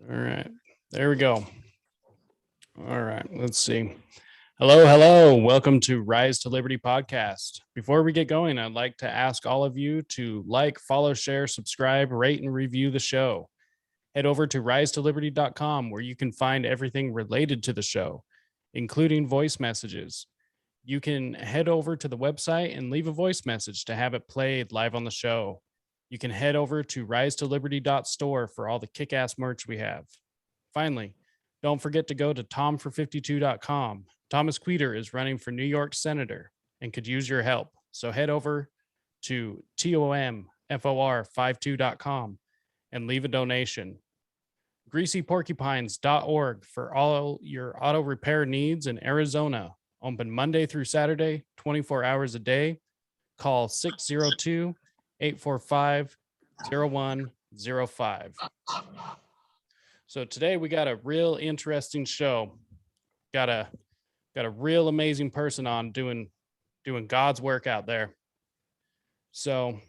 All right. There we go. All right. Let's see. Hello, hello. Welcome to Rise to Liberty podcast. Before we get going, I'd like to ask all of you to like, follow, share, subscribe, rate, and review the show. Head over to risetoliberty.com where you can find everything related to the show, including voice messages. You can head over to the website and leave a voice message to have it played live on the show. You can head over to risetoliberty.store for all the kick-ass merch we have. Finally, don't forget to go to tomfor52.com. Thomas Queter is running for New York Senator and could use your help. So head over to tomfor52.com and leave a donation. GreasyPorcupines.org for all your auto repair needs in Arizona. Open Monday through Saturday, 24 hours a day. Call 602-845-0105. So today we got a real interesting show. Got a real amazing person on doing God's work out there. So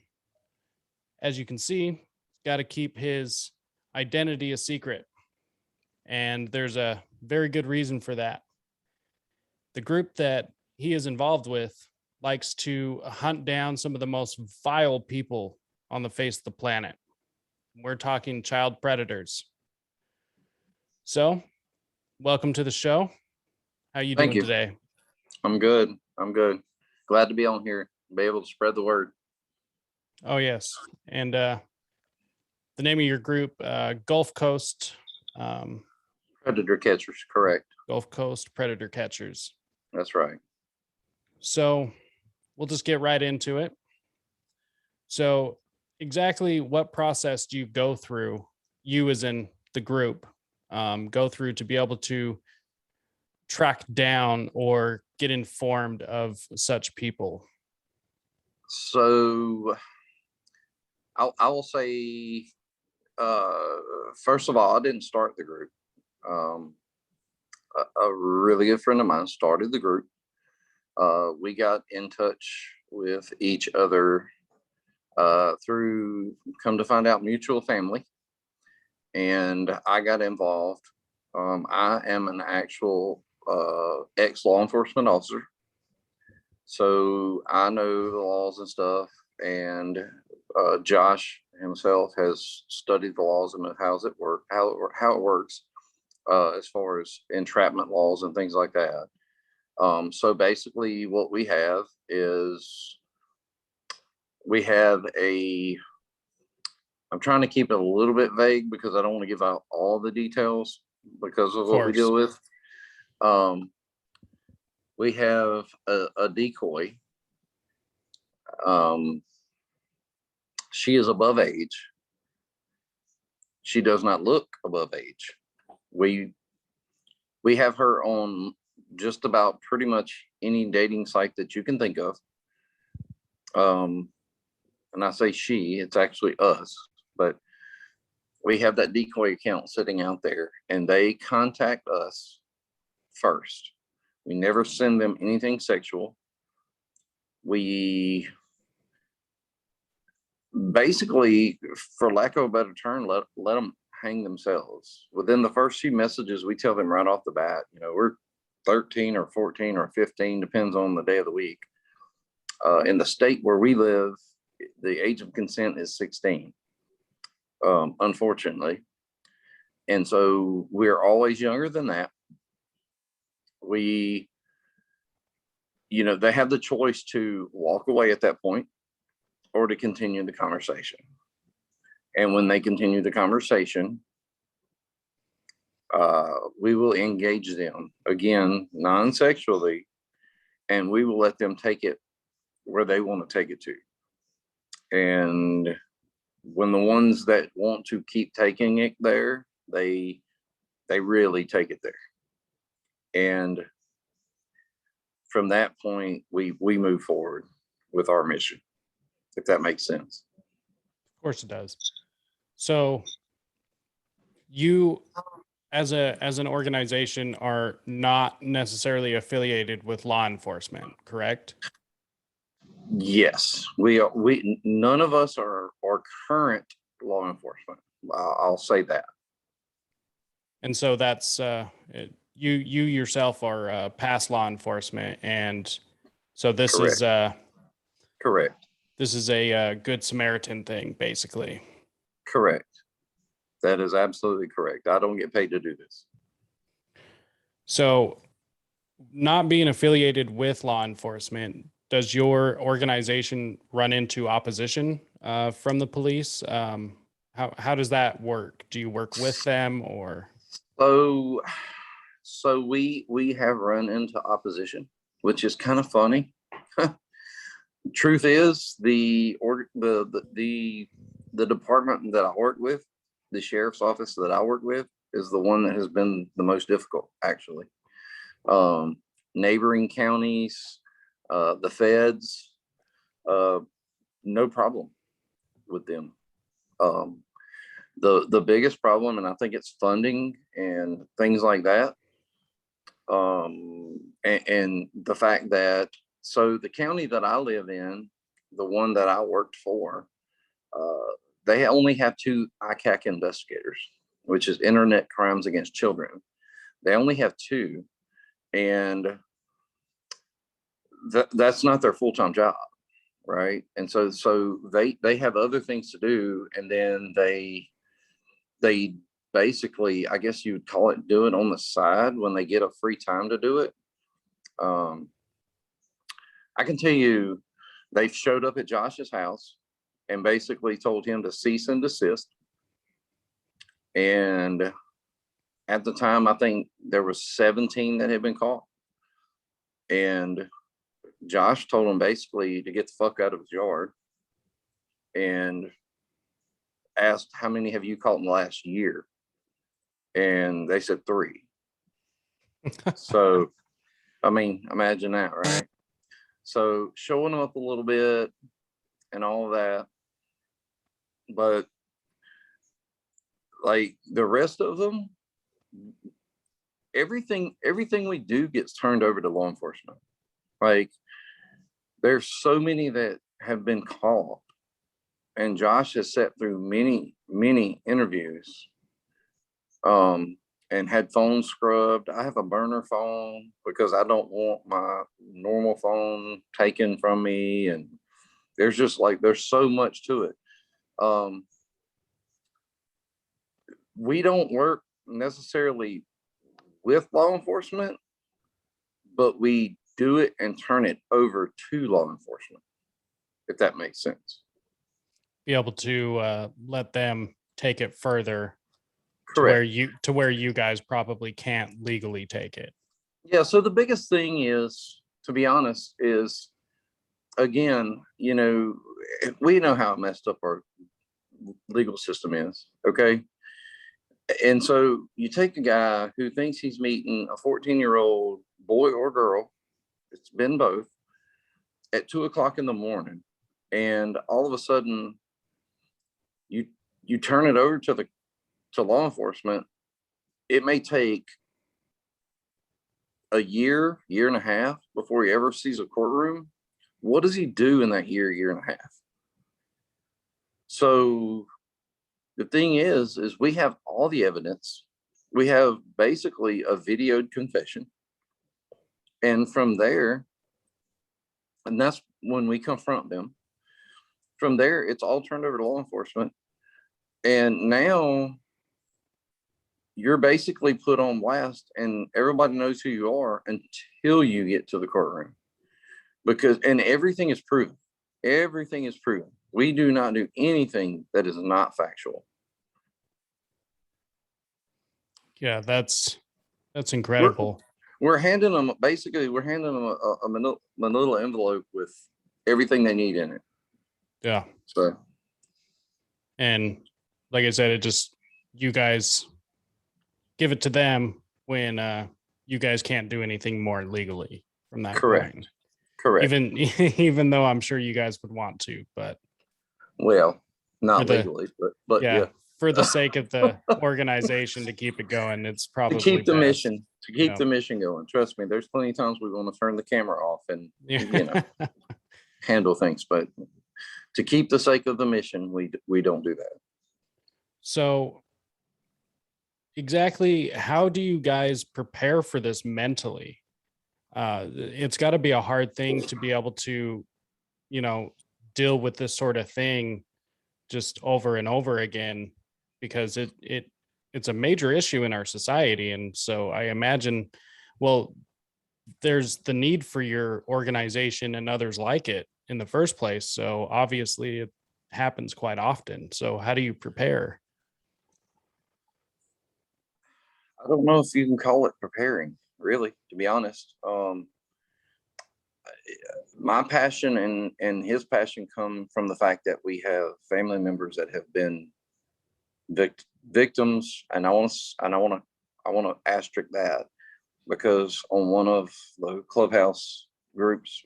as you can see, got to keep his identity a secret. And there's a very good reason for that. The group that he is involved with likes to hunt down some of the most vile people on the face of the planet. We're talking child predators. So, welcome to the show. How you doing today? I'm good. Glad to be on here, be able to spread the word. Oh, yes. And the name of your group, Gulfcoast. Predator catchers, correct. Gulfcoast Predator Catchers. That's right. So, we'll just get right into it. So, exactly what process do you go through, you as in the group, go through to be able to track down or get informed of such people? So I will say, first of all, I didn't start the group. A really good friend of mine started the group. We got in touch with each other through, come to find out, mutual family. And I got involved. I am an actual ex-law enforcement officer. So I know the laws and stuff. And Josh himself has studied the laws and how it works as far as entrapment laws and things like that. So basically what we have is I'm trying to keep it a little bit vague because I don't want to give out all the details because of what we deal with. We have a decoy. She is above age. She does not look above age. We have her on just about pretty much any dating site that you can think of. And I say she, it's actually us. But we have that decoy account sitting out there and they contact us first. We never send them anything sexual. We basically, for lack of a better term, let them hang themselves. Within the first few messages, we tell them right off the bat, we're 13 or 14 or 15, depends on the day of the week. In the state where we live, the age of consent is 16. Unfortunately. And so we're always younger than that. They have the choice to walk away at that point or to continue the conversation. And when they continue the conversation, we will engage them again, non-sexually, and we will let them take it where they want to take it to. And when the ones that want to keep taking it there, they really take it there. And from that point, we move forward with our mission, if that makes sense. Of course it does. So you, as an organization, are not necessarily affiliated with law enforcement, correct? Yes, we none of us are current law enforcement. I'll say that. And so that's you yourself are past law enforcement, and so Correct. Correct. this is a Good Samaritan thing, basically. Correct. That is absolutely correct. I don't get paid to do this. So, not being affiliated with law enforcement, does your organization run into opposition from the police? How does that work? Do you work with them, or? So, we have run into opposition, which is kind of funny. Truth is, the department that I work with, the sheriff's office that I work with, is the one that has been the most difficult, actually. Neighboring counties, the feds, no problem with them. The biggest problem, and I think it's funding and things like that. And the fact that, so the county that I live in, the one that I worked for, they only have 2 ICAC investigators, which is Internet Crimes Against Children. They only have 2, and that's not their full-time job, right? And so they have other things to do, and then they basically, I guess you would call it, do it on the side when they get a free time to do it. I can tell you, they showed up at Josh's house and basically told him to cease and desist. And at the time, I think there was 17 that had been caught. And Josh told him basically to get the fuck out of his yard, and asked, how many have you caught in the last year? And they said 3. So, I mean, imagine that, right? So showing up a little bit and all of that. But like the rest of them, everything we do gets turned over to law enforcement. Like, there's so many that have been caught, and Josh has sat through many interviews, and had phones scrubbed. I have a burner phone because I don't want my normal phone taken from me, and there's just like, there's so much to it. We don't work necessarily with law enforcement, but we do it and turn it over to law enforcement, if that makes sense. Be able to let them take it further Correct. to where you guys probably can't legally take it. Yeah. So the biggest thing is, to be honest, is, again, we know how messed up our legal system is. Okay. And so you take a guy who thinks he's meeting a 14-year-old boy or girl, it's been both, at 2:00 in the morning, and all of a sudden you turn it over to law enforcement. It may take a year and a half before he ever sees a courtroom. What does he do in that year and a half? So the thing is we have all the evidence. We have basically a videoed confession. And from there, and that's when we confront them. From there, it's all turned over to law enforcement. And now you're basically put on blast, and everybody knows who you are until you get to the courtroom. And everything is proven. Everything is proven. We do not do anything that is not factual. Yeah, that's incredible. We're handing them a manila envelope with everything they need in it. Yeah. So, and like I said, you guys give it to them when you guys can't do anything more legally from that correct. point. Correct. Even though I'm sure you guys would want to, but well, not legally, but yeah. For the sake of the organization to keep it going, it's probably to keep the best. the mission going. Trust me, there's plenty of times we want to turn the camera off and handle things, but to keep the sake of the mission, we don't do that. So exactly how do you guys prepare for this mentally? It's got to be a hard thing to be able to, you know, deal with this sort of thing just over and over again, because it's a major issue in our society. And so I imagine, well, there's the need for your organization and others like it in the first place. So obviously it happens quite often. So how do you prepare? I don't know if you can call it preparing, really, to be honest. My passion and his passion come from the fact that we have family members that have been victims, and I want to asterisk that, because on one of the clubhouse groups,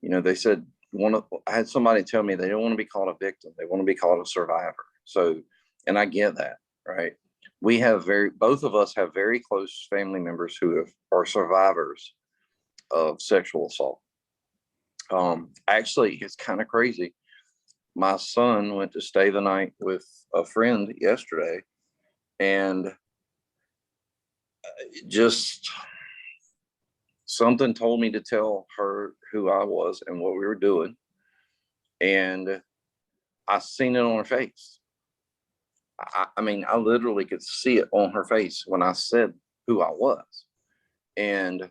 they said I had somebody tell me they don't want to be called a victim, they want to be called a survivor. So, and I get that, right? We have both of us have very close family members who are survivors of sexual assault. Actually, it's kind of crazy. My son went to stay the night with a friend yesterday, and just something told me to tell her who I was and what we were doing. And I seen it on her face. I mean, I literally could see it on her face when I said who I was. And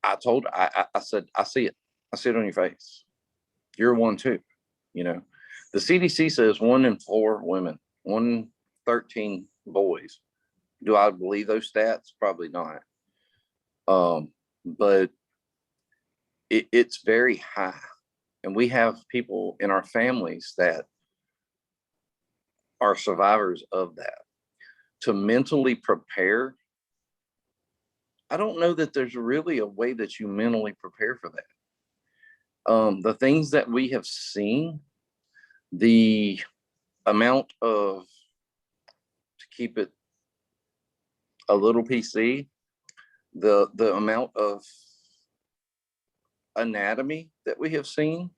I told her, I said, I see it. I see it on your face. You're one too. The CDC says 1 in 4 women, 1 in 13 boys. Do I believe those stats? Probably not. But it's very high. And we have people in our families that are survivors of that. To mentally prepare, I don't know that there's really a way that you mentally prepare for that. The things that we have seen, the amount of, to keep it a little PC, the amount of anatomy that we have seen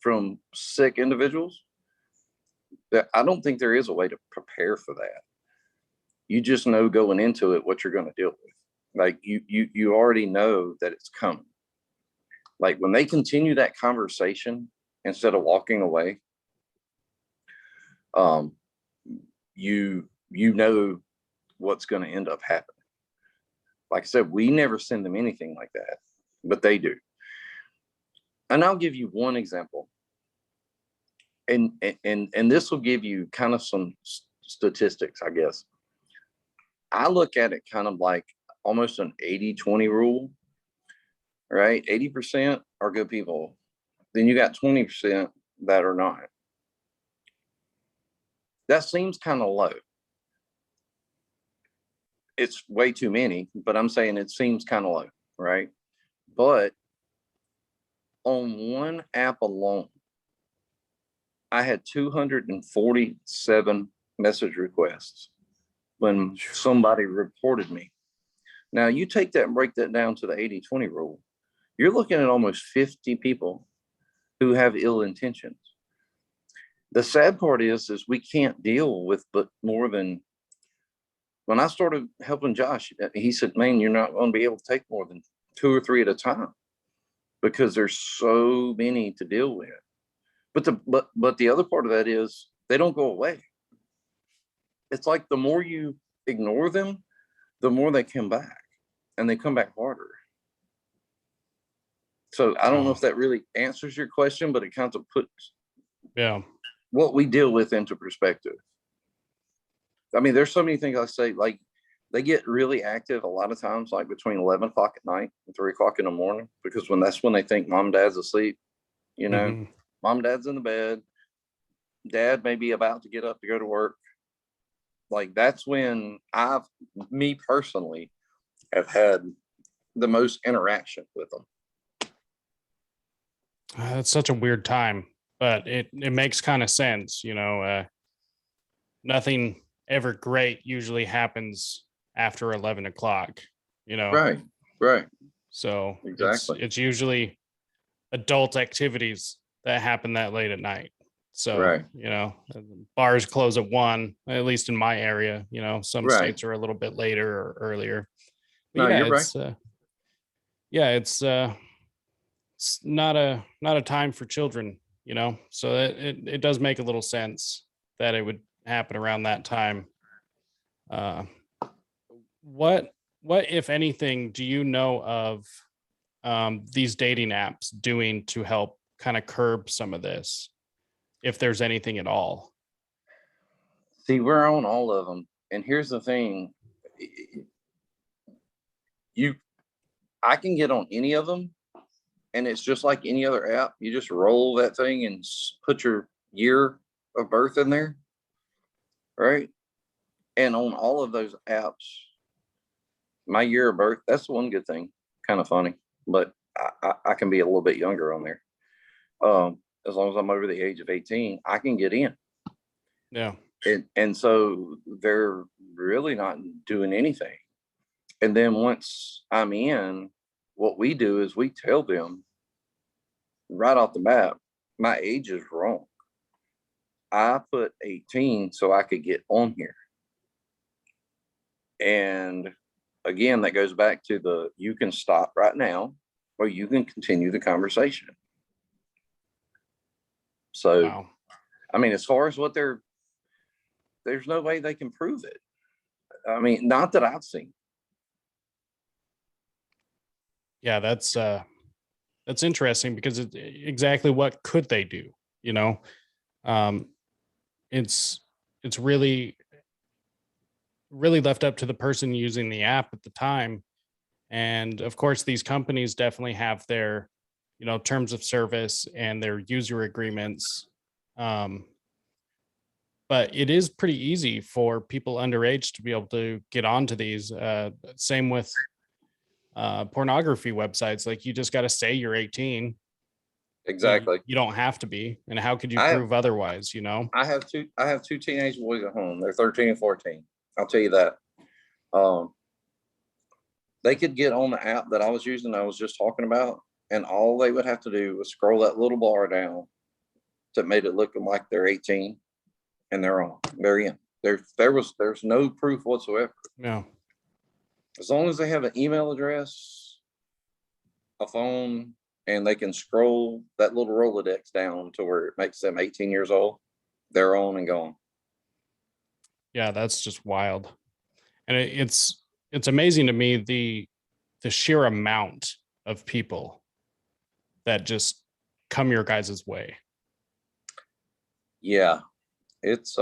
from sick individuals, that I don't think there is a way to prepare for that. You just know going into it what you're going to deal with. Like you already know that it's coming. Like when they continue that conversation instead of walking away, you know what's going to end up happening. Like I said, we never send them anything like that, but they do. And I'll give you one example. And this will give you kind of some statistics, I guess. I look at it kind of like almost an 80-20 rule, right? 80% are good people. Then you got 20% that are not. That seems kind of low. It's way too many, but I'm saying it seems kind of low, right? But on one app alone, I had 247 message requests when somebody reported me. Now you take that and break that down to the 80-20 rule, you're looking at almost 50 people who have ill intentions. The sad part is we can't deal with but more than, when I started helping Josh, he said, man, you're not going to be able to take more than 2 or 3 at a time because there's so many to deal with. But the other part of that is they don't go away. It's like the more you ignore them, the more they come back, and they come back harder. So I don't know if that really answers your question, but it kind of puts what we deal with into perspective. I mean, there's so many things I say, like they get really active a lot of times, like between 11 o'clock at night and 3 o'clock in the morning, because that's when they think mom and dad's asleep, mom and dad's in the bed, dad may be about to get up to go to work. Like that's when me personally have had the most interaction with them. It's such a weird time, but it makes kind of sense. Nothing ever great usually happens after 11 o'clock, Right. So exactly. it's usually adult activities that happen that late at night. So, Right. bars close at 1, at least in my area. Some Right. states are a little bit later or earlier. But No, yeah, you're right. it's not a time for children, so it does make a little sense that it would happen around that time. uh what if anything do you know of these dating apps doing to help kind of curb some of this, if there's anything at all? See, we're on all of them. And here's the thing. You, I can get on any of them, and it's just like any other app. You just roll that thing and put your year of birth in there, right? And on all of those apps, my year of birth, that's one good thing. Kind of funny, but I can be a little bit younger on there. As long as I'm over the age of 18, I can get in. Yeah. And so they're really not doing anything. And then once I'm in, what we do is we tell them right off the bat, my age is wrong. I put 18 so I could get on here. And again, that goes back to you can stop right now or you can continue the conversation. So, Wow. I mean, as far as there's no way they can prove it. I mean, not that I've seen. Yeah, that's interesting, because exactly what could they do? Um, it's really left up to the person using the app at the time. And of course, these companies definitely have their, terms of service and their user agreements. But it is pretty easy for people underage to be able to get onto these. Same with pornography websites. Like, you just got to say you're 18. Exactly. You don't have to be. And how could you I have prove otherwise? I have two teenage boys at home. They're 13 and 14. I'll tell you that. They could get on the app that I was using, I was just talking about, and all they would have to do was scroll that little bar down that made it look like they're 18, and they're on. They're in. There's no proof whatsoever. Yeah. As long as they have an email address, a phone, and they can scroll that little Rolodex down to where it makes them 18 years old, they're on and gone. Yeah, that's just wild. And it's amazing to me, the sheer amount of people that just come your guys' way. Yeah, it's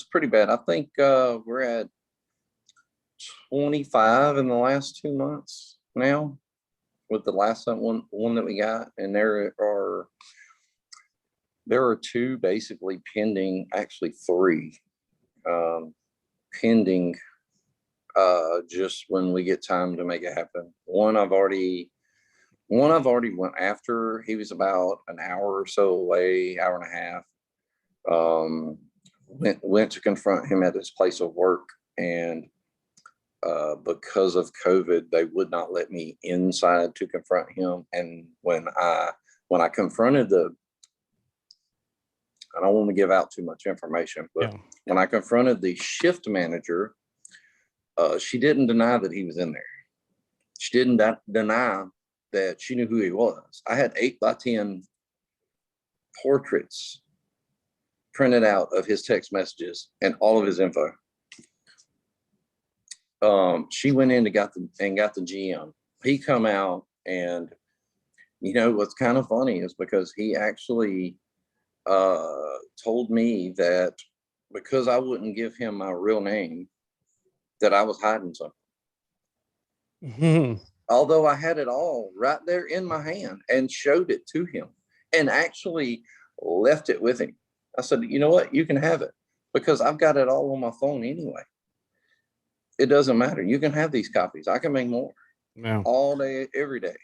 pretty bad. I think we're at 25 in the last 2 months now with the last one that we got, and there are two basically pending, actually three pending, just when we get time to make it happen. One I've already went after. He was about an hour or so away, hour and a half. Went to confront him at his place of work, and because of COVID, they would not let me inside to confront him. And when I confronted I don't want to give out too much information, but Yeah. when I confronted the shift manager, she didn't deny that he was in there. She didn't deny that she knew who he was. I had 8x10 portraits printed out of his text messages and all of his info. She went in and got the GM. He come out, and what's kind of funny is because he actually told me that because I wouldn't give him my real name, that I was hiding something. Mm-hmm. Although I had it all right there in my hand and showed it to him and actually left it with him. I said, you know what? You can have it because I've got it all on my phone anyway. It doesn't matter. You can have these copies. I can make more. Yeah. All day, every day.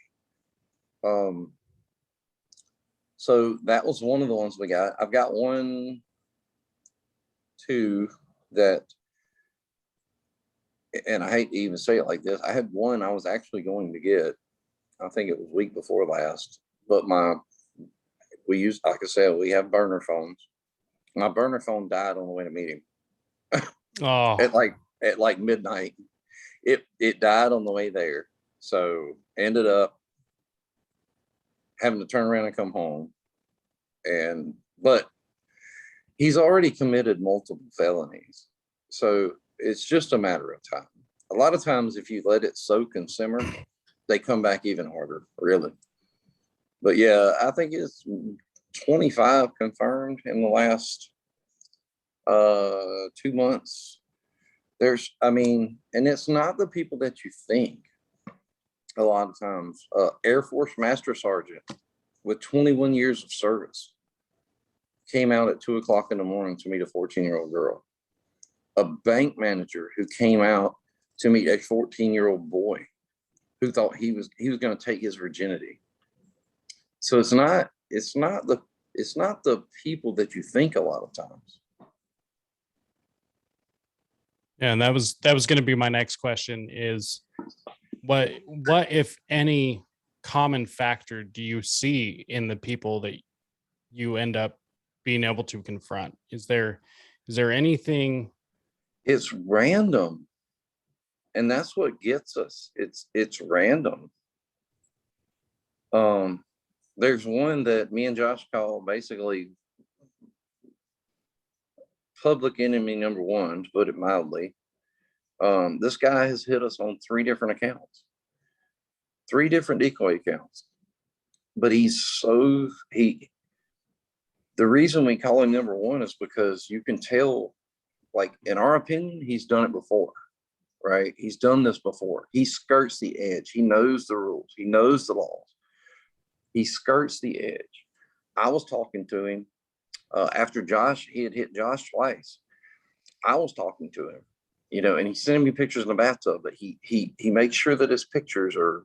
So that was one of the ones we got. I've got two that, and I hate to even say it like this, I had one I was actually going to get. I think it was week before last, but we use, like I said, we have burner phones. My burner phone died on the way to meet him Oh, at like midnight. It died on the way there. So ended up having to turn around and come home. But he's already committed multiple felonies. So it's just a matter of time. A lot of times, if you let it soak and simmer, they come back even harder, really. But yeah, I think it's 25 confirmed in the last 2 months. And it's not the people that you think. A lot of times, Air Force Master Sergeant with 21 years of service came out at 2 o'clock in the morning to meet a 14-year-old girl. A bank manager who came out to meet a 14-year-old boy who thought he was going to take his virginity. So it's not the people that you think a lot of times. yeah, and that was going to be my next question is what if any common factor do you see in the people that you end up being able to confront? Is there anything? It's random. And that's what gets us. It's random. There's one that me and Josh call basically public enemy number one, to put it mildly. This guy has hit us on 3 different accounts, 3 different decoy accounts. But the reason we call him number one is because you can tell, like, in our opinion, he's done it before, right? He's done this before. He skirts the edge. He knows the rules. He knows the laws. He skirts the edge. I was talking to him after he had hit Josh twice. I was talking to him, and he's sending me pictures in the bathtub, but he makes sure that his pictures are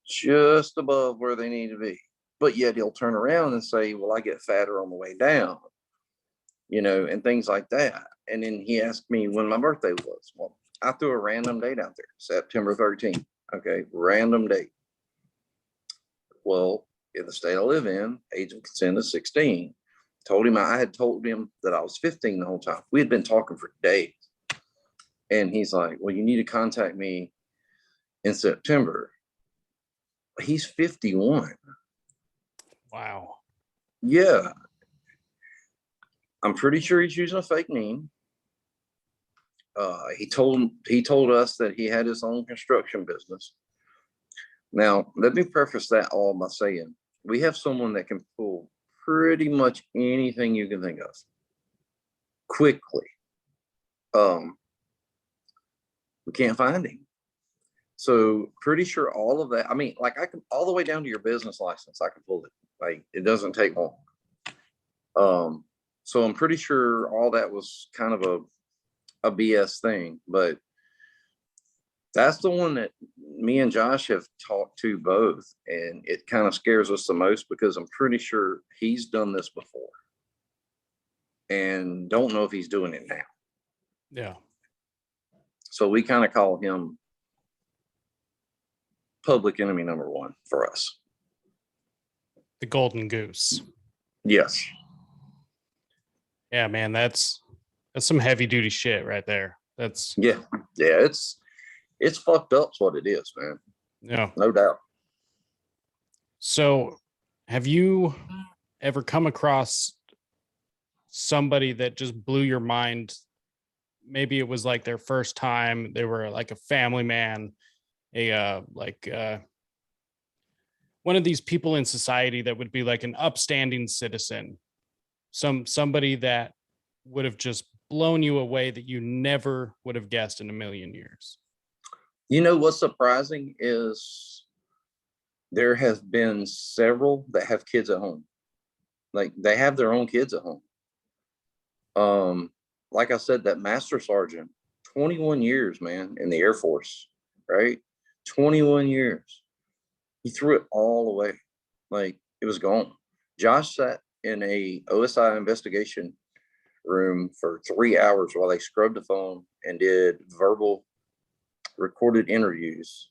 just above where they need to be. But yet he'll turn around and say, well, I get fatter on the way down, and things like that. And then he asked me when my birthday was. Well, I threw a random date out there, September 13th. Okay, random date. Well, in the state I live in, age of consent is 16. I had told him that I was 15 the whole time. We had been talking for days. And he's like, well, you need to contact me in September. He's 51. Wow. Yeah. I'm pretty sure he's using a fake name. He told us that he had his own construction business. Now, let me preface that all by saying we have someone that can pull pretty much anything you can think of quickly. We can't find him. So pretty sure all of that, I can all the way down to your business license, I can pull it. Like, it doesn't take long. So I'm pretty sure all that was kind of a BS thing, but that's the one that me and Josh have talked to both, and it kind of scares us the most because I'm pretty sure he's done this before and don't know if he's doing it now. Yeah. So we kind of call him public enemy number one for us. The golden goose. Yes. Yeah, man, that's some heavy duty shit right there. Yeah. It's fucked up. Is what it is, man. Yeah, no doubt. So have you ever come across somebody that just blew your mind? Maybe it was like their first time, they were like a family man, one of these people in society that would be like an upstanding citizen, somebody that would have just blown you away that you never would have guessed in a million years. What's surprising is there have been several that have kids at home. Like, they have their own kids at home. Like I said, that master sergeant, 21 years, man, in the Air Force, right? 21 years. He threw it all away. Like, it was gone. Josh sat in a OSI investigation room for 3 hours while they scrubbed the phone and did verbal recorded interviews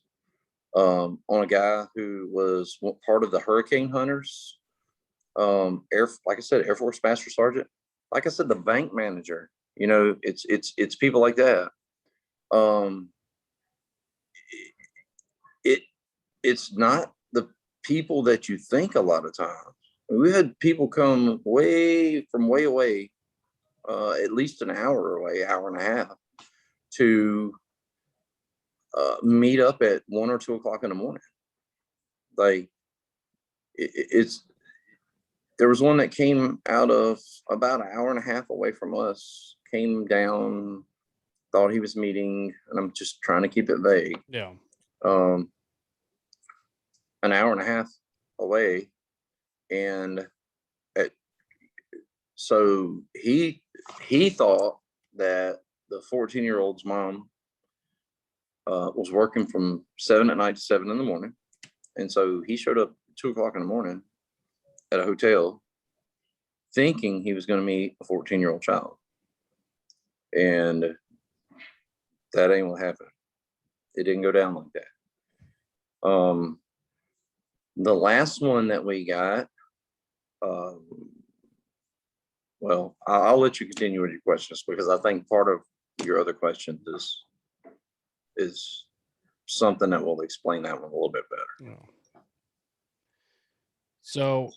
on a guy who was part of the hurricane hunters like I said, Air Force Master Sergeant. Like I said, the bank manager. It's people like that. It it's not the people that you think a lot of times. We had people come way away, at least an hour away, hour and a half, to meet up at 1 or 2 o'clock in the morning. Like it's there was one that came out of about an hour and a half away from us, came down, thought he was meeting, and I'm just trying to keep it vague. Yeah. An hour and a half away, and so he thought that the 14-year-old's mom was working from 7 at night to 7 in the morning, and so he showed up at 2 o'clock in the morning at a hotel, thinking he was going to meet a 14-year-old child, and that ain't what happened. It didn't go down like that. The last one that we got, well, I'll let you continue with your questions, because I think part of your other questions is something that will explain that one a little bit better. Yeah. So,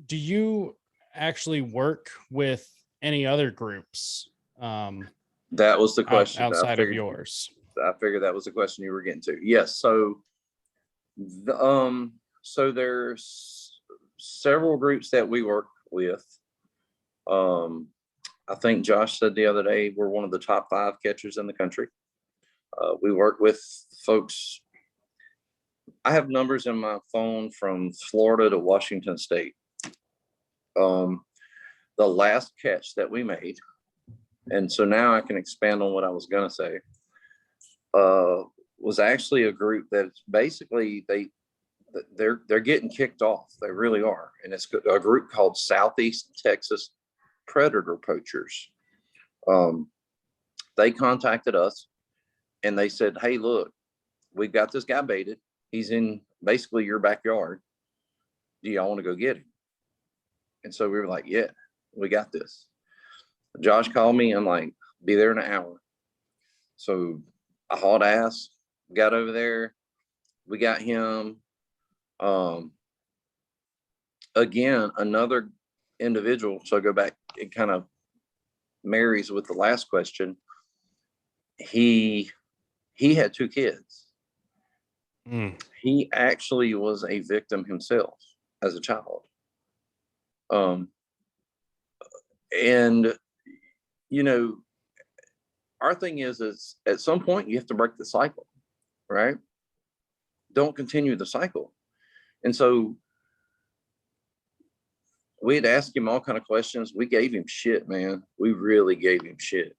do you actually work with any other groups? That was the question outside of yours. I figured that was the question you were getting to. Yes. So, so there's several groups that we work with. I think Josh said the other day we're one of the top 5 catchers in the country. We work with folks. I have numbers in my phone from Florida to Washington State. The last catch that we made, and so now I can expand on what I was going to say, was actually a group that's basically they're getting kicked off. They really are. And it's a group called Southeast Texas Predator Poachers. They contacted us and they said, hey, look, we've got this guy baited. He's in basically your backyard. Do y'all want to go get him? And so we were like, yeah, we got this. Josh called me. I'm like, be there in an hour. So I hauled ass, got over there. We got him. Again, another individual. So I go back, it kind of marries with the last question. He had 2 kids. He actually was a victim himself as a child. And our thing is at some point you have to break the cycle, right? Don't continue the cycle. And so we'd ask him all kind of questions. We gave him shit, man. We really gave him shit.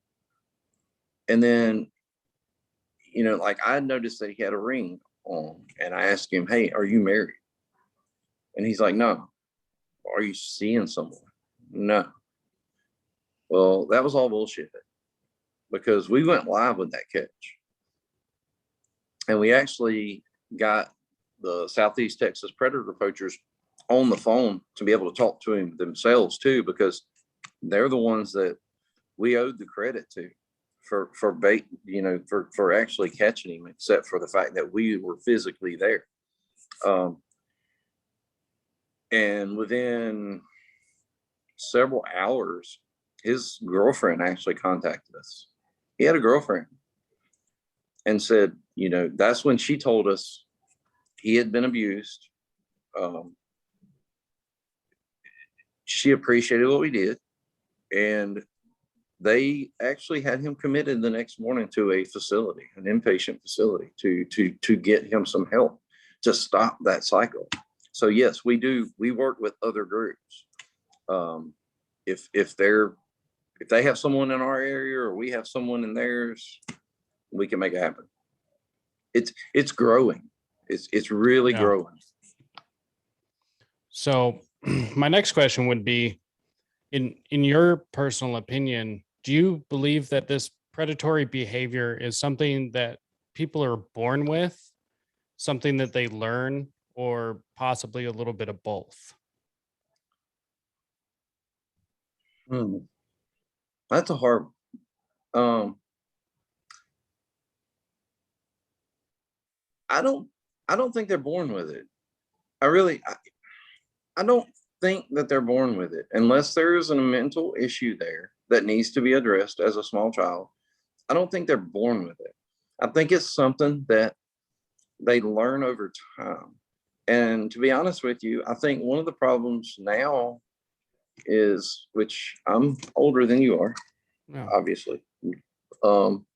And then, like I noticed that he had a ring on, and I asked him, hey, are you married? And he's like, no. Are you seeing someone? No. Well, that was all bullshit, because we went live with that catch. And we actually got the Southeast Texas Predator Poachers on the phone to be able to talk to him themselves too, because they're the ones that we owed the credit to for bait, for actually catching him, except for the fact that we were physically there. And within several hours, his girlfriend actually contacted us. He had a girlfriend and said, that's when she told us he had been abused. She appreciated what we did, and they actually had him committed the next morning to a facility, an inpatient facility, to get him some help to stop that cycle. So yes, we do. We work with other groups. If they have someone in our area or we have someone in theirs, we can make it happen. It's growing. It's really growing. So my next question would be, in your personal opinion, do you believe that this predatory behavior is something that people are born with, something that they learn, or possibly a little bit of both? Hmm, that's a hard. Um, I don't. I don't think they're born with it. I really. I don't think that they're born with it unless there is a mental issue there that needs to be addressed as a small child. I don't think they're born with it. I think it's something that they learn over time. And to be honest with you, I think one of the problems now is, which I'm older than you are, Yeah. obviously. Um,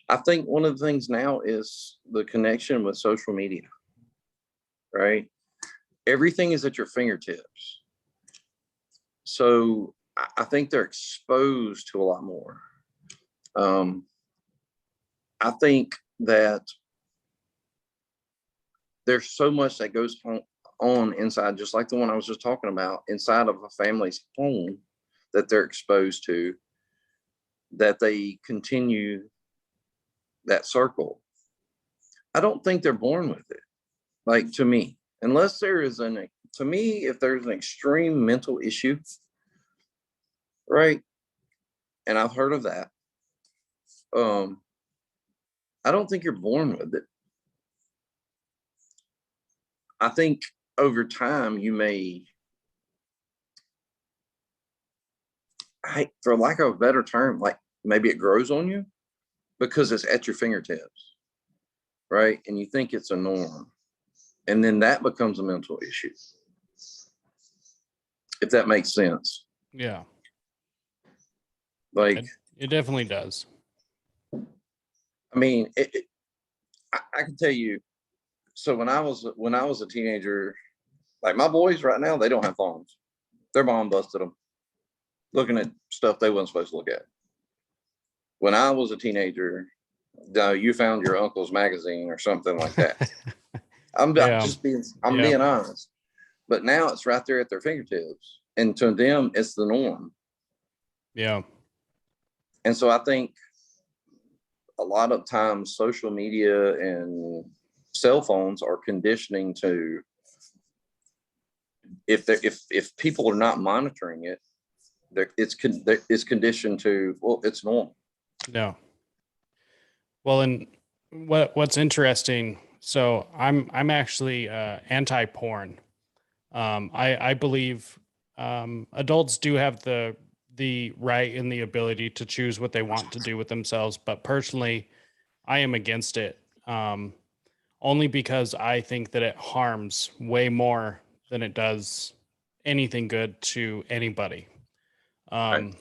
I think one of the things now is the connection with social media, right? Everything is at your fingertips. So I think they're exposed to a lot more. Um, I think that there's so much that goes on inside, just like the one I was just talking about, inside of a family's home that they're exposed to, that they continue that circle. I don't think they're born with it. Like, to me, unless there is to me, if there's an extreme mental issue, right? And I've heard of that. Um, I don't think you're born with it. I think over time you may, for lack of a better term, like maybe it grows on you because it's at your fingertips, right? And you think it's a norm. And then that becomes a mental issue, if that makes sense. Yeah. Like, It definitely does. I mean, I can tell you. So when I was a teenager, like my boys right now, they don't have phones. Their mom busted them looking at stuff they wasn't supposed to look at. When I was a teenager, you found your uncle's magazine or something like that. I'm Yeah. just being, I'm Yeah. being honest. But now it's right there at their fingertips, and to them, it's the norm. Yeah. And so I think a lot of times social media and cell phones are conditioning to, if people are not monitoring it, it's conditioned to, well, it's normal. No. Well, and what's interesting, so I'm actually anti-porn. I believe adults do have the right and the ability to choose what they want to do with themselves, but personally, I am against it. Only because I think that it harms way more than it does anything good to anybody. Right. Um,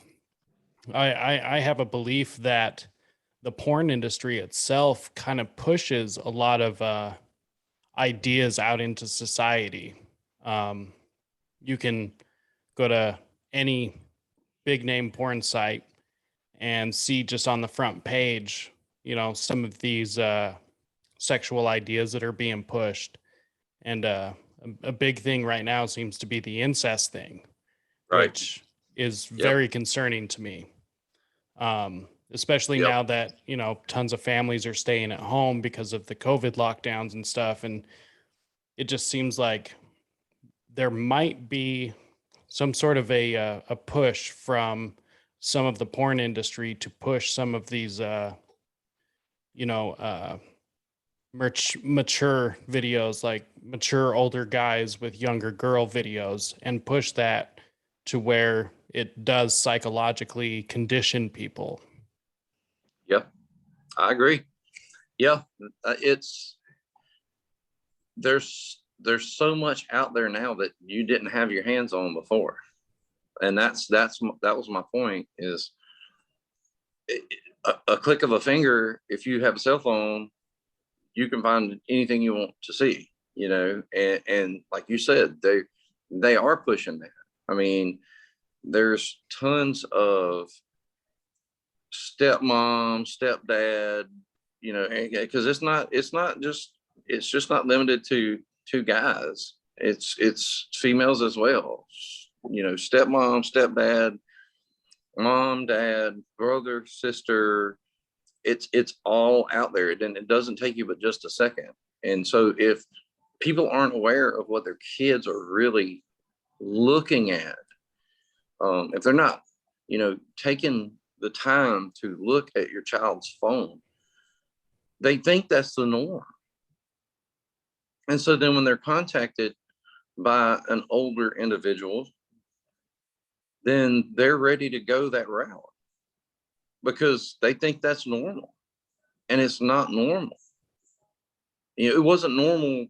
I have a belief that the porn industry itself kind of pushes a lot of ideas out into society. Um, you can go to any big name porn site and see just on the front page, some of these sexual ideas that are being pushed. And a big thing right now seems to be the incest thing, Right. which is Yep. very concerning to me. Especially Yep. now that, tons of families are staying at home because of the COVID lockdowns and stuff. And it just seems like there might be some sort of a push from some of the porn industry to push some of these, you know, uh, mature videos, like mature older guys with younger girl videos, and push that to where it does psychologically condition people. Yep. I agree. Yeah. It's there's so much out there now that you didn't have your hands on before, and that was my point. Is a click of a finger, if you have a cell phone, you can find anything you want to see. And like you said, they are pushing that. I mean, there's tons of stepmom, stepdad, because it's just not limited to two guys. It's females as well. Stepmom, stepdad, mom, dad, brother, sister. It's all out there, and it doesn't take you but just a second. And so if people aren't aware of what their kids are really looking at, If they're not, taking the time to look at your child's phone, they think that's the norm. And so then when they're contacted by an older individual, then they're ready to go that route because they think that's normal, and it's not normal. It wasn't normal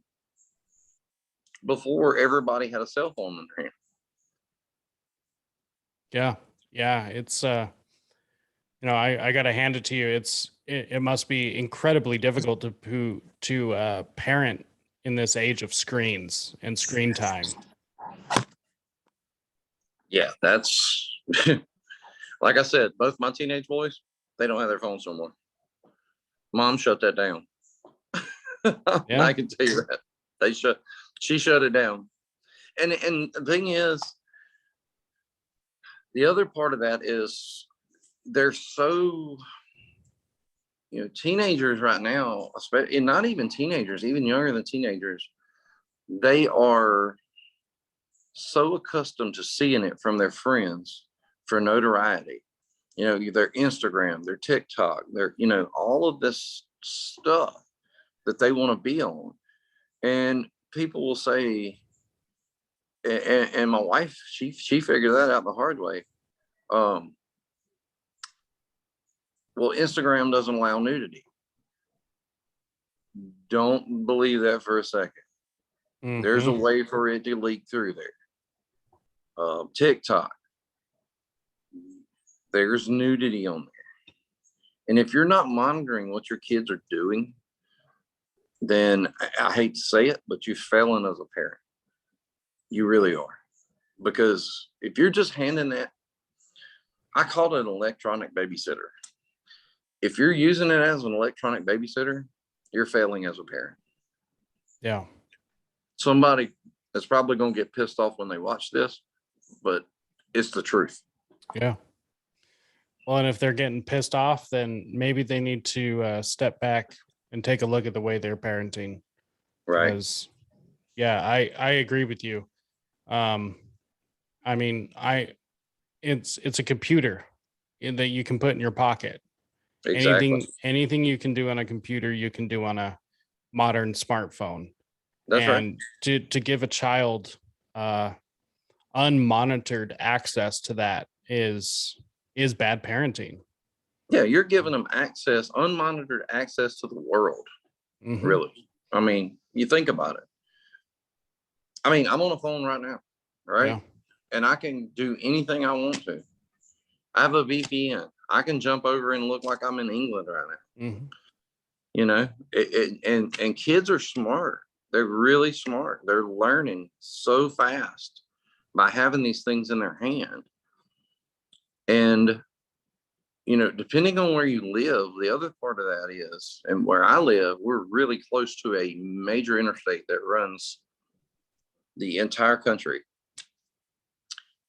before everybody had a cell phone in their hand. Yeah. It's I gotta hand it to you. It must be incredibly difficult to parent in this age of screens and screen time. Yeah, that's like I said, both my teenage boys, they don't have their phones no more. Mom shut that down. Yeah. I can tell you that. She shut it down. And the thing is, the other part of that is they're so, teenagers right now, especially, and not even teenagers, even younger than teenagers, they are so accustomed to seeing it from their friends for notoriety. Their Instagram, their TikTok, their, all of this stuff that they want to be on. And people will say, and my wife, she figured that out the hard way. Well, Instagram doesn't allow nudity. Don't believe that for a second. There's a way for it to leak through there. TikTok, there's nudity on there. And if you're not monitoring what your kids are doing, then I hate to say it, but you're failing as a parent. You really are. Because if you're just handing that, I call it an electronic babysitter. If you're using it as an electronic babysitter, you're failing as a parent. Yeah. Somebody is probably going to get pissed off when they watch this, but it's the truth. Yeah. Well, and if they're getting pissed off, then maybe they need to step back and take a look at the way they're parenting. Right. Because, yeah, I agree with you. I mean, it's a computer that you can put in your pocket. Exactly. Anything you can do on a computer, you can do on a modern smartphone. That's and right. to give a child unmonitored access to that is bad parenting. Yeah, you're giving them access, unmonitored access to the world. Mm-hmm. Really. I mean, you think about it. I mean, I'm on a phone right now, right? Yeah. And I can do anything I want to. I have a VPN. I can jump over and look like I'm in England right now. Mm-hmm. And kids are smart. They're really smart. They're learning so fast by having these things in their hand. And depending on where you live, the other part of that is, and where I live, we're really close to a major interstate that runs the entire country.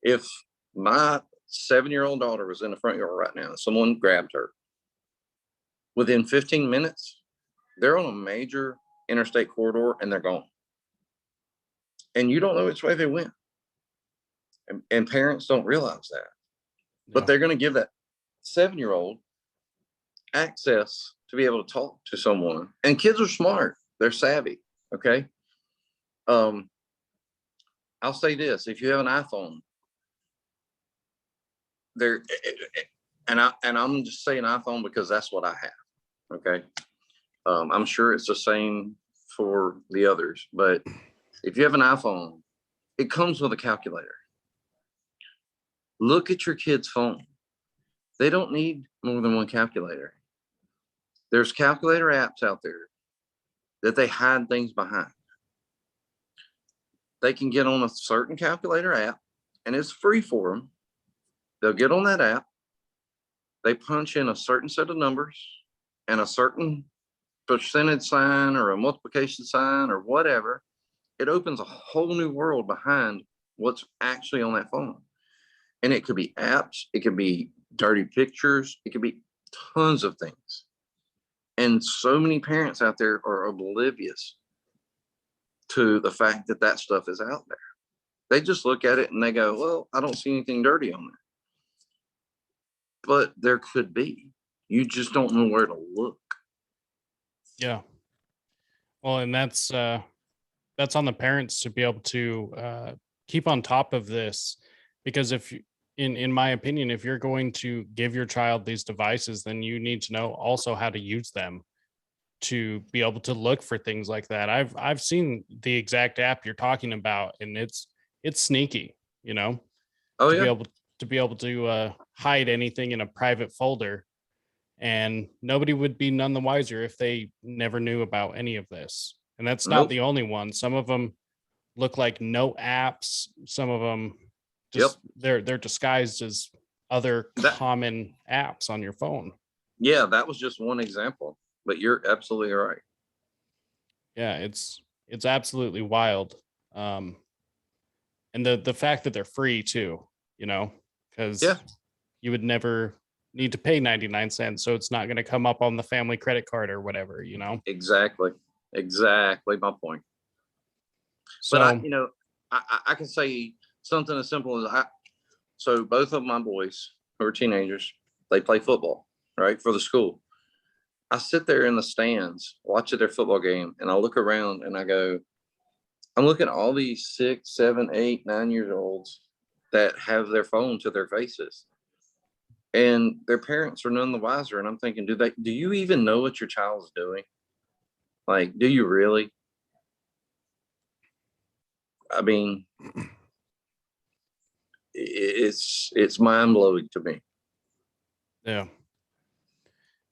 If my 7-year-old daughter was in the front yard right now and someone grabbed her, within 15 minutes, they're on a major interstate corridor and they're gone. And you don't know which way they went. And parents don't realize that. But they're going to give that 7-year-old access to be able to talk to someone. And kids are smart. They're savvy. Okay. I'll say this. If you have an iPhone, I'm just saying iPhone because that's what I have. Okay. I'm sure it's the same for the others, but if you have an iPhone, it comes with a calculator. Look at your kid's phone. They don't need more than one calculator. There's calculator apps out there that they hide things behind. They can get on a certain calculator app and it's free for them. They'll get on that app. They punch in a certain set of numbers and a certain percentage sign or a multiplication sign or whatever. It opens a whole new world behind what's actually on that phone. And it could be apps, it could be dirty pictures, it could be tons of things. And so many parents out there are oblivious to the fact that that stuff is out there. They just look at it and they go, well, I don't see anything dirty on there. But there could be. You just don't know where to look. Yeah. Well, and that's on the parents to be able to keep on top of this, because if in my opinion, if you're going to give your child these devices, then you need to know also how to use them to be able to look for things like that. I've seen the exact app you're talking about, and it's sneaky, Oh to be yeah. able to hide anything in a private folder, and nobody would be none the wiser if they never knew about any of this. And that's not Nope. the only one. Some of them look like note apps. Some of them just they're disguised as other common apps on your phone. Yeah, that was just one example, but you're absolutely right. Yeah, it's absolutely wild. And the fact that they're free too, because you would never need to pay 99 cents, so it's not going to come up on the family credit card or whatever. Exactly my point. So, but I can say something as simple as so both of my boys who are teenagers, they play football, right, for the school. I sit there in the stands watching their football game, and I look around and I go, I'm looking at all these 6, 7, 8, 9 years olds that have their phone to their faces, and their parents are none the wiser. And I'm thinking, do you even know what your child's doing? Like, do you really? I mean, it's mind blowing to me.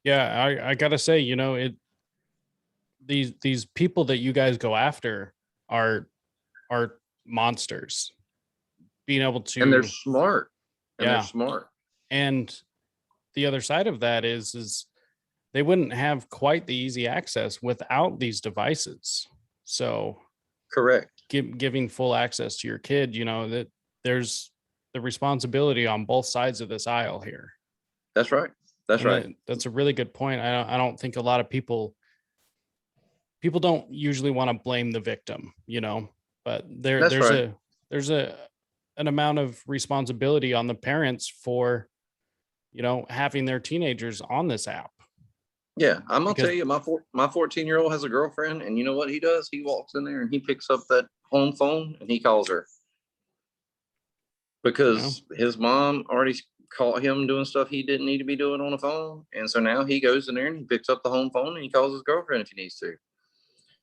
Yeah, I gotta say, these people that you guys go after are monsters. Being able to, and they're smart. And the other side of that is they wouldn't have quite the easy access without these devices. So correct. Giving full access to your kid, that there's the responsibility on both sides of this aisle here. That's right. That's a really good point. I don't think a lot of people don't usually want to blame the victim, but there's an amount of responsibility on the parents for, having their teenagers on this app. Yeah, I'm gonna tell you, my 14-year-old has a girlfriend, and you know what he does? He walks in there and he picks up that home phone and he calls her, because his mom already caught him doing stuff he didn't need to be doing on the phone, and so now he goes in there and he picks up the home phone and he calls his girlfriend if he needs to.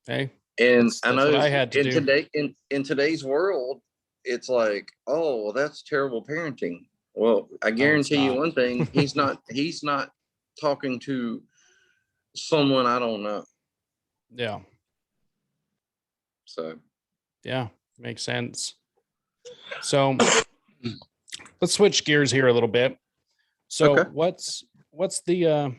Hey, and I know what I had to do. In today's world, it's like, oh, well, that's terrible parenting. Well, I guarantee you one thing: he's not talking to someone I don't know. Yeah. So. Yeah, makes sense. So let's switch gears here a little bit. So what's the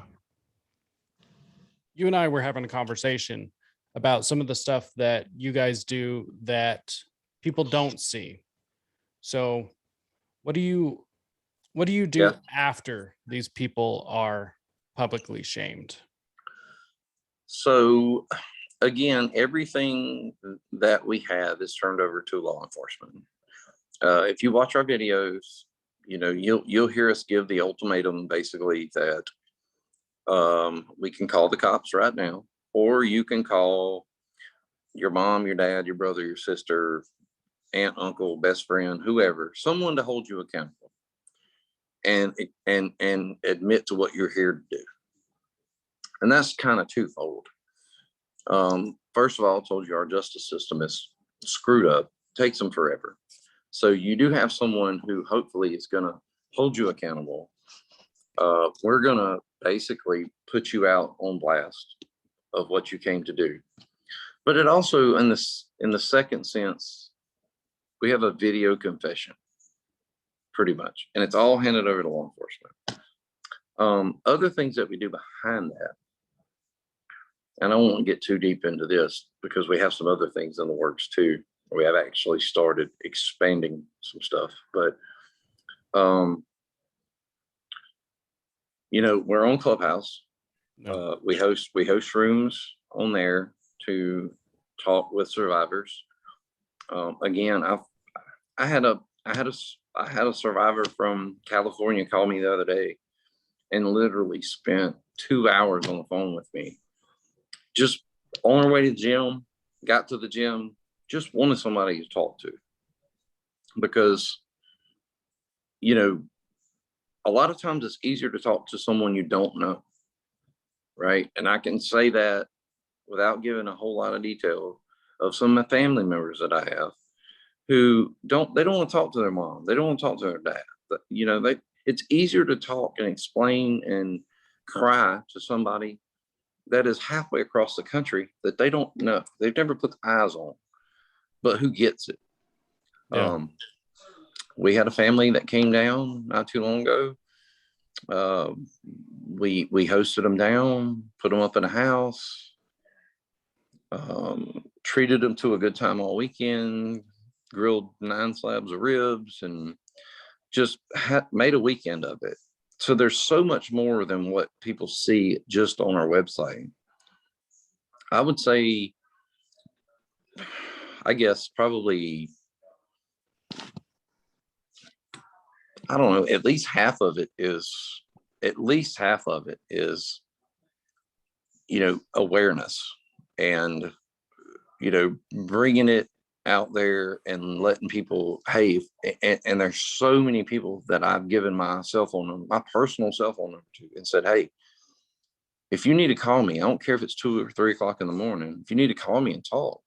you and I were having a conversation about some of the stuff that you guys do that people don't see. So what do you do after these people are publicly shamed? So again, everything that we have is turned over to law enforcement. If you watch our videos, you'll hear us give the ultimatum, basically, that we can call the cops right now, or you can call your mom, your dad, your brother, your sister, aunt, uncle, best friend, whoever, someone to hold you accountable and admit to what you're here to do. And that's kind of twofold. First of all, I told you our justice system is screwed up, takes them forever. So you do have someone who hopefully is going to hold you accountable. We're going to basically put you out on blast of what you came to do. But it also, in the second sense, we have a video confession, pretty much, and it's all handed over to law enforcement. Other things that we do behind that, and I won't get too deep into this because we have some other things in the works too. We have actually started expanding some stuff, but we're on Clubhouse. We host rooms on there to talk with survivors. Again, I had a I had a survivor from California call me the other day and literally spent 2 hours on the phone with me, just on our way to the gym. Got to the gym, just wanted somebody to talk to, because a lot of times it's easier to talk to someone you don't know, right? And I can say that without giving a whole lot of detail of some of my family members that I have who don't want to talk to their mom. They don't want to talk to their dad. But, it's easier to talk and explain and cry to somebody that is halfway across the country that they don't know. They've never put eyes on, but who gets it? Yeah. We had a family that came down not too long ago. We hosted them down, put them up in a house, treated them to a good time all weekend, grilled 9 slabs of ribs, and just made a weekend of it. So there's so much more than what people see just on our website. I would say, I guess probably, I don't know, at least half of it is awareness, and bringing it out there and letting people, hey, and there's so many people that I've given my personal cell phone number to, and said, hey, if you need to call me, I don't care if it's 2 or 3 o'clock in the morning. If you need to call me and talk,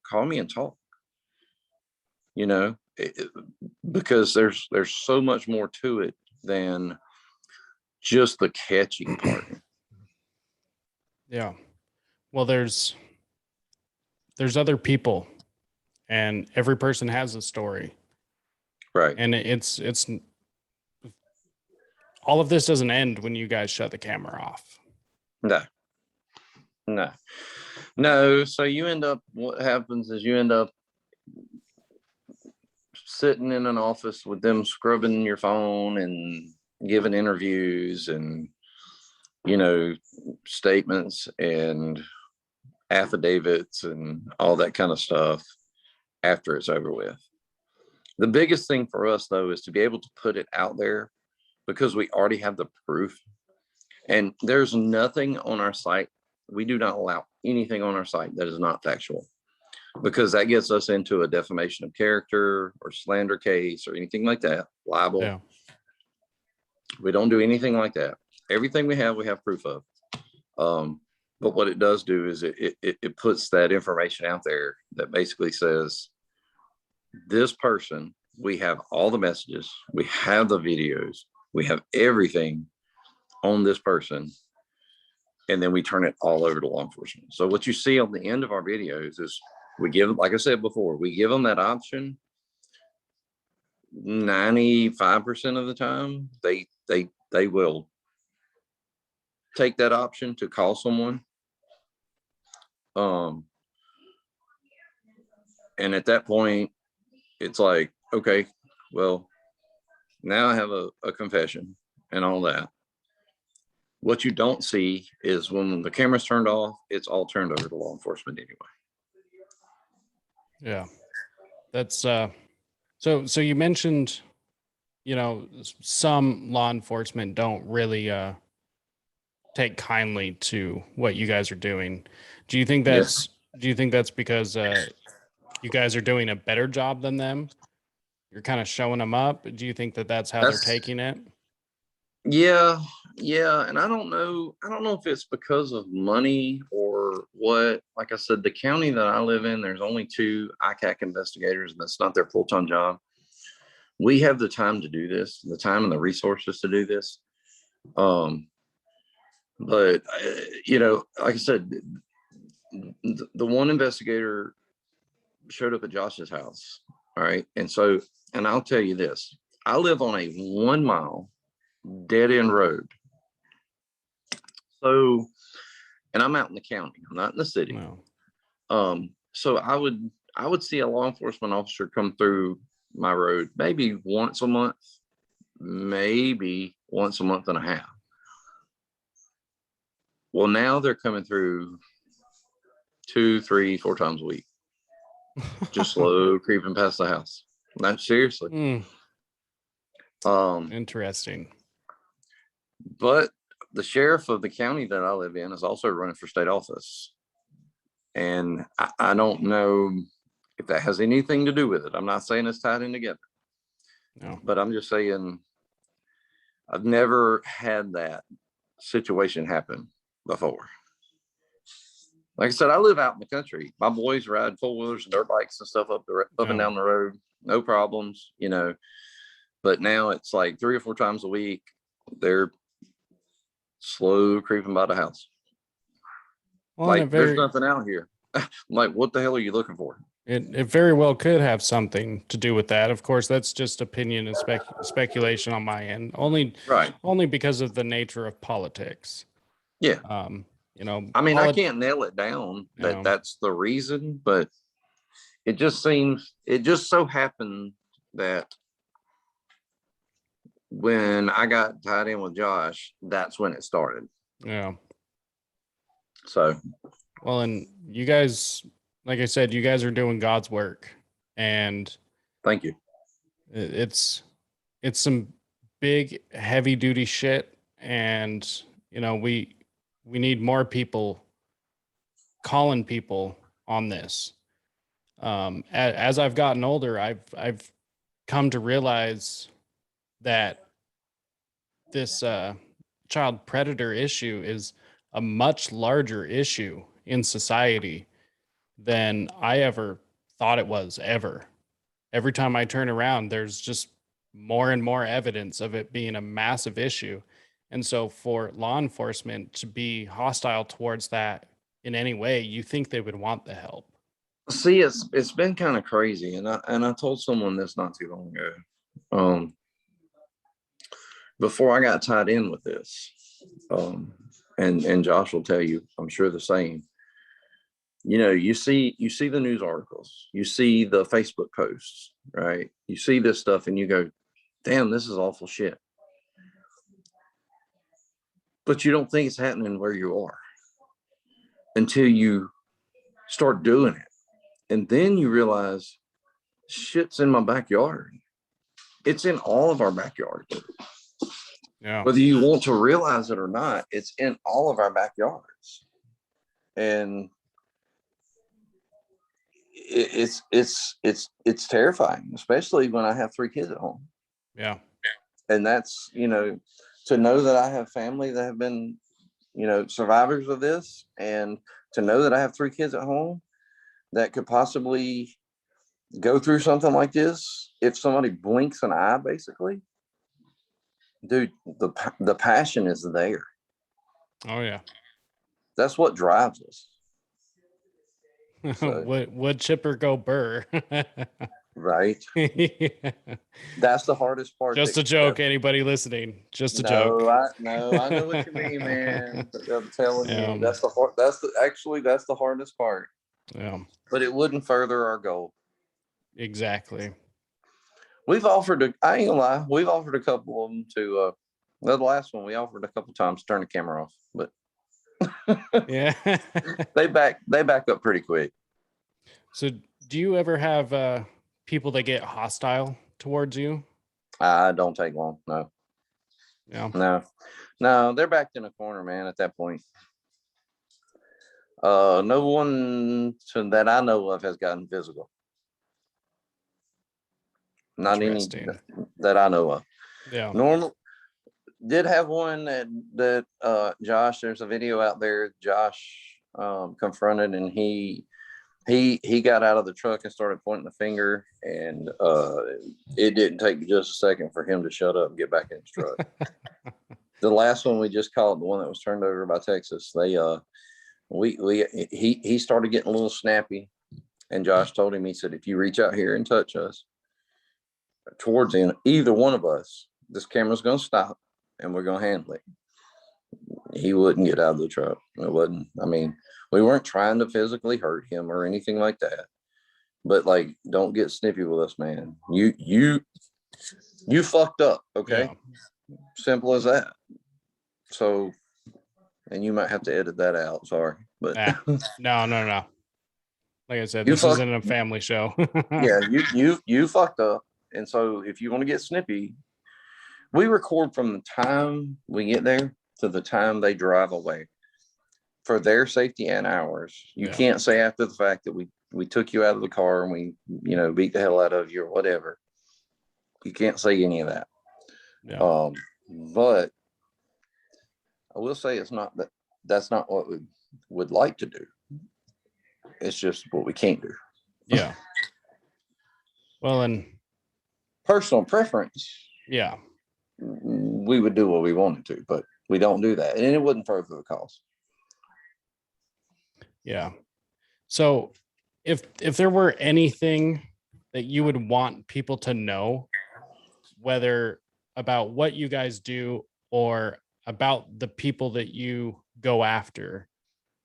because there's so much more to it than just the catching part. Yeah. Well, there's other people, and every person has a story. Right. And it's all of this doesn't end when you guys shut the camera off. No. So what happens is you end up sitting in an office with them, scrubbing your phone and giving interviews and, statements and affidavits and all that kind of stuff after it's over with. The biggest thing for us, though, is to be able to put it out there, because we already have the proof. And there's nothing on our site. We do not allow anything on our site that is not factual, because that gets us into a defamation of character or slander case or anything like that, libel. Yeah. We don't do anything like that. Everything we have proof of. But what it does do is it puts that information out there that basically says, this person, we have all the messages, we have the videos, we have everything on this person, and then we turn it all over to law enforcement. So what you see on the end of our videos is, we give them, like I said before, we give them that option. 95% of the time, they will take that option to call someone. And at that point, it's like, okay, well, now I have a confession and all that. What you don't see is when the camera's turned off, it's all turned over to law enforcement anyway. Yeah. That's so you mentioned, some law enforcement don't really take kindly to what you guys are doing. Do you think that's because you guys are doing a better job than them? You're kind of showing them up. Do you think that that's how they're taking it? Yeah. And I don't know if it's because of money or what. Like I said, the county that I live in, there's only 2 ICAC investigators, and that's not their full-time job. We have the time to do this, the time and the resources to do this. But like I said, the one investigator showed up at Josh's house. All right. And I'll tell you this, I live on a 1 mile dead end road. So, and I'm out in the county, I'm not in the city. No. So I would see a law enforcement officer come through my road maybe once a month, maybe once a month and a half. Well, now they're coming through 2, 3, 4 times a week, just slow creeping past the house. No, seriously. Interesting. But the sheriff of the county that I live in is also running for state office. And I don't know if that has anything to do with it. I'm not saying it's tied in together. No. But I'm just saying I've never had that situation happen before. Like I said, I live out in the country. My boys ride four-wheelers and dirt bikes and stuff up and down the road. No problems, you know. But now it's like 3 or 4 times a week. They're slow creeping by the house. Well, like there's nothing out here. Like, what the hell are you looking for? It very well could have something to do with that. Of course, that's just opinion and speculation on my end. Only because of the nature of politics. Yeah. You know, I mean, I can't nail it down that that's the reason, but it just so happened that when I got tied in with Josh, that's when it started. Yeah. So, well, and you guys, like I said, you guys are doing God's work, and thank you. It's some big, heavy duty shit, and you know we need more people calling people on this. As I've gotten older, I've come to realize that this child predator issue is a much larger issue in society than I ever thought it was ever. Every time I turn around, there's just more and more evidence of it being a massive issue. And so for law enforcement to be hostile towards that in any way, you think they would want the help. See, it's been kind of crazy, and I told someone this not too long ago. Before I got tied in with this, and Josh will tell you, I'm sure the same. You know, you see the news articles, you see the Facebook posts, right? You see this stuff, and you go, "Damn, this is awful shit." But you don't think it's happening where you are until you start doing it, and then you realize shit's in my backyard. It's in all of our backyard. Yeah. Whether you want to realize it or not, it's in all of our backyards. And it's terrifying, especially when I have 3 kids at home. Yeah. And that's, you know, to know that I have family that have been, you know, survivors of this, and to know that I have 3 kids at home that could possibly go through something like this if somebody blinks an eye, basically. Dude, the passion is there. Oh yeah. That's what drives us. So. Would chipper go burr? Right. Yeah. That's the hardest part. Just a joke. Anybody listening? Just a joke. I know what you mean, man. I'm telling you, that's the hardest part. Yeah. But it wouldn't further our goal. Exactly. We've offered I ain't gonna lie, we've offered a couple of them to the last one we offered a couple times to turn the camera off, but yeah. they back up pretty quick. So do you ever have people that get hostile towards you? I don't take long. No. Yeah. No, they're backed in a corner, man, at that point. No one that I know of has gotten physical. Not any that I know of. Yeah. Normal did have one that Josh, there's a video out there Josh confronted, and he got out of the truck and started pointing the finger, and it didn't take just a second for him to shut up and get back in his truck. The last one we just called, the one that was turned over by Texas, they he started getting a little snappy, and Josh told him, he said, if you reach out here and touch us towards either one of us, this camera's going to stop and we're going to handle it. He wouldn't get out of the truck. It wasn't, I mean, we weren't trying to physically hurt him or anything like that, but like, don't get snippy with us, man. You fucked up. Okay. Yeah. Simple as that. So, and you might have to edit that out. Sorry, but no. Like I said, You this fuck, isn't a family show. yeah, you fucked up. And so if you want to get snippy, we record from the time we get there to the time they drive away for their safety and ours. You Yeah. can't say after the fact that we took you out of the car and we, beat the hell out of you or whatever. You can't say any of that. Yeah. But I will say that's not what we would like to do. It's just what we can't do. Yeah. Well, and Personal preference, yeah. we would do what we wanted to, but we don't do that. And it wouldn't further the cause. Yeah. So if there were anything that you would want people to know, whether about what you guys do or about the people that you go after,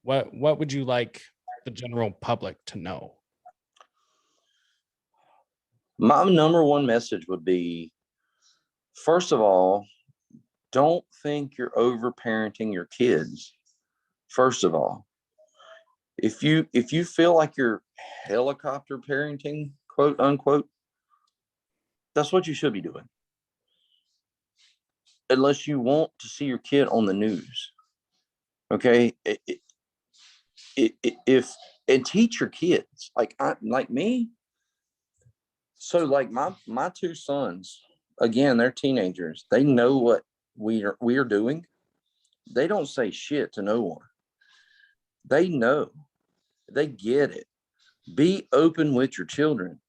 what would you like the general public to know? My number one message would be, first of all, don't think you're over parenting your kids. First of all, if you feel like you're helicopter parenting, quote unquote, that's what you should be doing. Unless you want to see your kid on the news. Okay. If and teach your kids like me. So like my two sons, again, they're teenagers. They know what we are doing. They don't say shit to no one. They know. They get it. Be open with your children.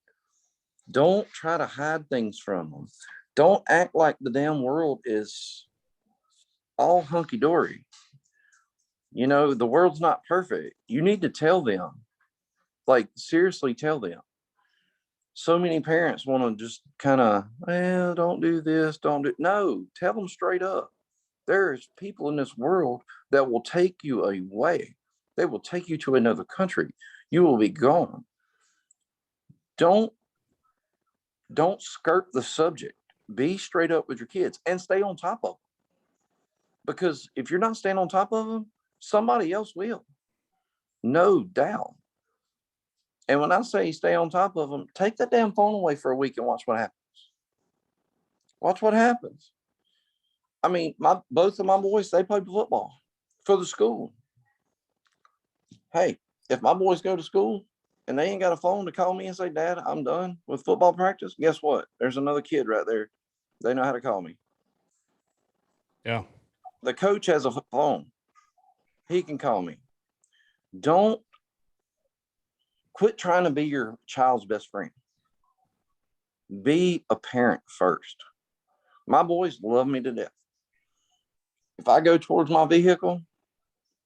Don't try to hide things from them. Don't act like the damn world is all hunky-dory. The world's not perfect. You need to tell them. Like, seriously, tell them. So many parents want to just kind of, well, don't do this, don't do. No, tell them straight up. There's people in this world that will take you away. They will take you to another country. You will be gone. Don't skirt the subject. Be straight up with your kids and stay on top of them. Because if you're not staying on top of them, somebody else will. No doubt. And when I say stay on top of them, take that damn phone away for a week and watch what happens. Watch what happens. I mean, both of my boys, they played football for the school. Hey, if my boys go to school and they ain't got a phone to call me and say, Dad, I'm done with football practice, guess what? There's another kid right there. They know how to call me. Yeah. The coach has a phone. He can call me. Don't quit trying to be your child's best friend. Be a parent first. My boys love me to death. If I go towards my vehicle,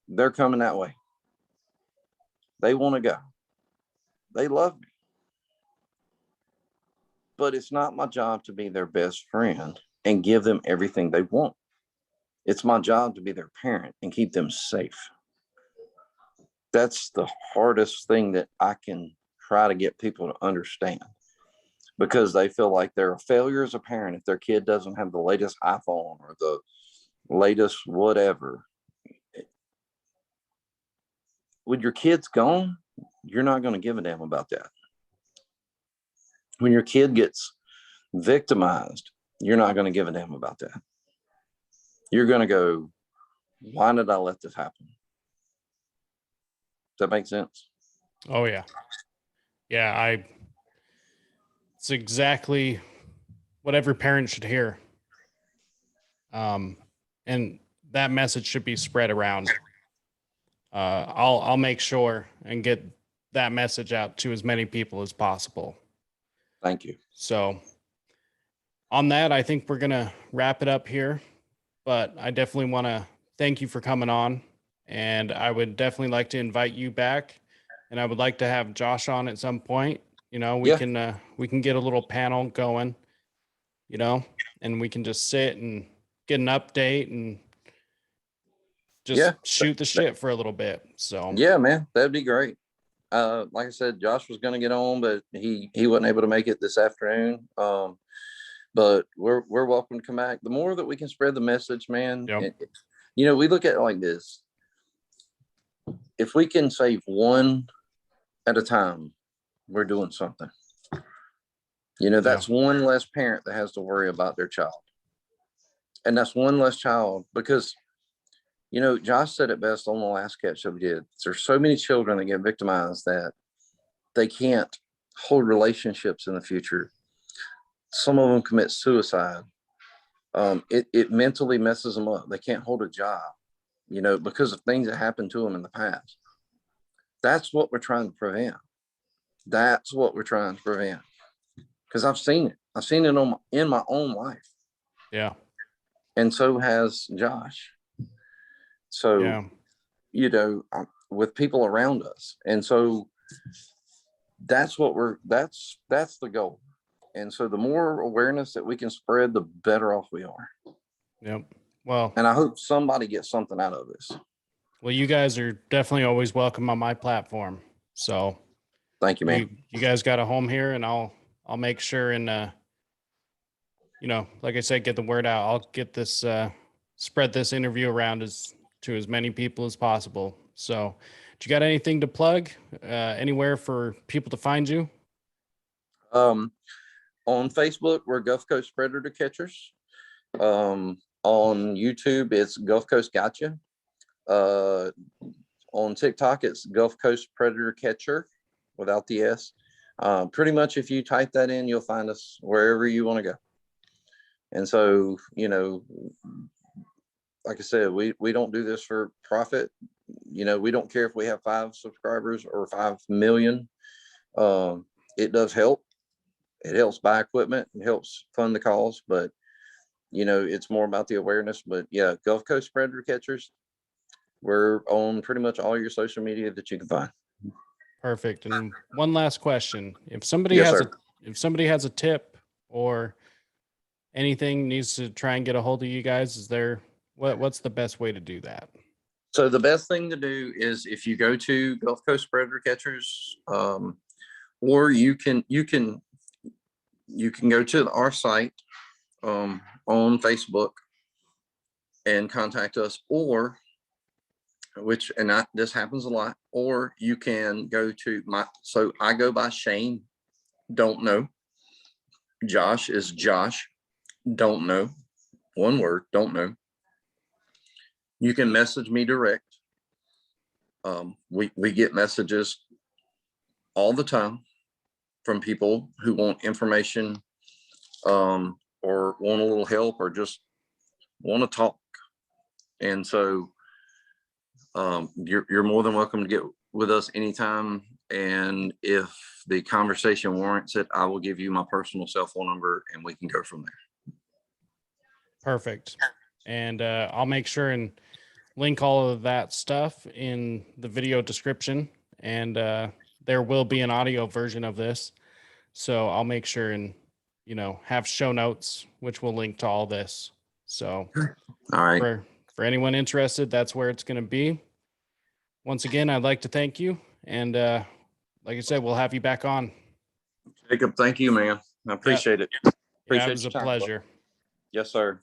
they're coming that way. They want to go. They love me. But it's not my job to be their best friend and give them everything they want. It's my job to be their parent and keep them safe. That's the hardest thing that I can try to get people to understand, because they feel like they're a failure as a parent if their kid doesn't have the latest iPhone or the latest whatever. When your kid's gone, you're not going to give a damn about that. When your kid gets victimized, you're not going to give a damn about that. You're going to go, why did I let this happen? Does that make sense? Oh yeah. Yeah, it's exactly what every parent should hear. And that message should be spread around. I'll make sure and get that message out to as many people as possible. Thank you. So on that, I think we're gonna wrap it up here. But I definitely want to thank you for coming on, and I would definitely like to invite you back, and I would like to have Josh on at some point. We Yeah. can get a little panel going, and we can just sit and get an update and just shoot the shit for a little bit. So yeah, man, that'd be great. Like I said, Josh was going to get on, but he wasn't able to make it this afternoon. But we're welcome to come back. The more that we can spread the message, man. Yep. We look at it like this: if we can save one at a time, we're doing something. You know, that's one less parent that has to worry about their child. And that's one less child because, you know, Josh said it best on the last catch that we did. There's so many children that get victimized that they can't hold relationships in the future. Some of them commit suicide. It mentally messes them up. They can't hold a job, you know, because of things that happened to them in the past. That's what we're trying to prevent. That's what we're trying to prevent. Because I've seen it. I've seen it in my own life. Yeah. And so has Josh. So, yeah. you know, with people around us. And so that's what that's the goal. And so the more awareness that we can spread, the better off we are. Yep. Well, and I hope somebody gets something out of this. Well, you guys are definitely always welcome on my platform. So Thank you, man. You guys got a home here, and I'll make sure and you know, like I said, get the word out. I'll get this spread this interview around to as many people as possible. So, do you got anything to plug? Anywhere for people to find you? On Facebook, we're Gulf Coast Predator Catchers. On YouTube, it's Gulf Coast Gotcha. On TikTok, it's Gulf Coast Predator Catcher without the S. Pretty much if you type that in, you'll find us wherever you want to go. And so, you know, like I said, we don't do this for profit. You know, we don't care if we have 5 subscribers or 5 million. It does help. It helps buy equipment. It helps fund the cause. But, you know, it's more about the awareness. But yeah, Gulf Coast Predator Catchers. We're on pretty much all your social media that you can find. Perfect. And one last question: if somebody Yes, has sir. if somebody has a tip or anything needs to try and get a hold of you guys, is there what's the best way to do that? So the best thing to do is if you go to Gulf Coast Predator Catchers, or you can go to our site on Facebook and contact us, or this happens a lot, or you can go to I go by Shane, Don't Know. Josh is Josh, Don't Know. One word, Don't Know. You can message me direct. We get messages all the time from people who want information, or want a little help, or just want to talk. And so you're more than welcome to get with us anytime. And if the conversation warrants it, I will give you my personal cell phone number and we can go from there. Perfect. And I'll make sure and link all of that stuff in the video description. And there will be an audio version of this. So I'll make sure and, you know, have show notes, which will link to all this. So all right. For anyone interested, that's where it's going to be. Once again, I'd like to thank you. And like I said, we'll have you back on. Jacob, thank you, man. I appreciate it. Yeah, it was a pleasure. Yes, sir.